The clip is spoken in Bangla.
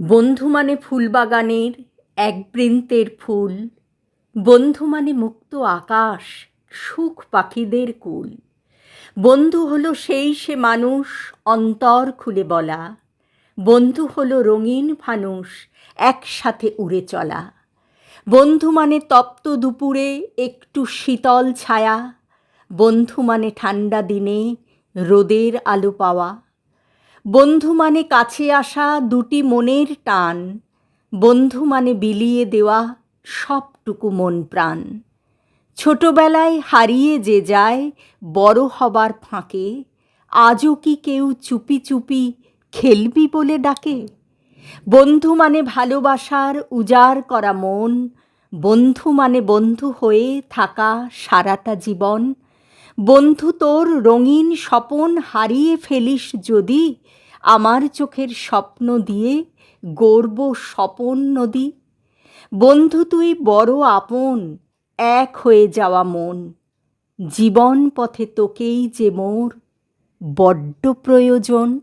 বন্ধু মানে ফুলবাগানের এক বৃন্তের ফুল, বন্ধু মানে মুক্ত আকাশ, সুখ পাখিদের কুল। বন্ধু হলো সে মানুষ অন্তর খুলে বলা, বন্ধু হলো রঙিন ফানুষ একসাথে উড়ে চলা। বন্ধু মানে তপ্ত দুপুরে একটু শীতল ছায়া, বন্ধু মানে ঠান্ডা দিনে রোদের আলো পাওয়া। বন্ধু মানে কাছে আসা দুটি মনের টান, বন্ধু মানে বিলিয়ে দেওয়া সবটুকু মন প্রাণ। ছোটবেলায় হারিয়ে যে যায় বড় হবার ফাঁকে, আজও কি কেউ চুপি চুপি খেলবি বলে ডাকে? বন্ধু মানে ভালোবাসার উজাড় করা মন, বন্ধু মানে বন্ধু হয়ে থাকা সারাটা জীবন। বন্ধু তোর রঙিন স্বপন হারিয়ে ফেলিস যদি, আমার চোখের স্বপ্ন দিয়ে গড়ব স্বপন নদী। বন্ধু তুই বড় আপন, এক হয়ে যাওয়া মন, জীবন পথে তোকেই যে মোর বড্ড প্রয়োজন।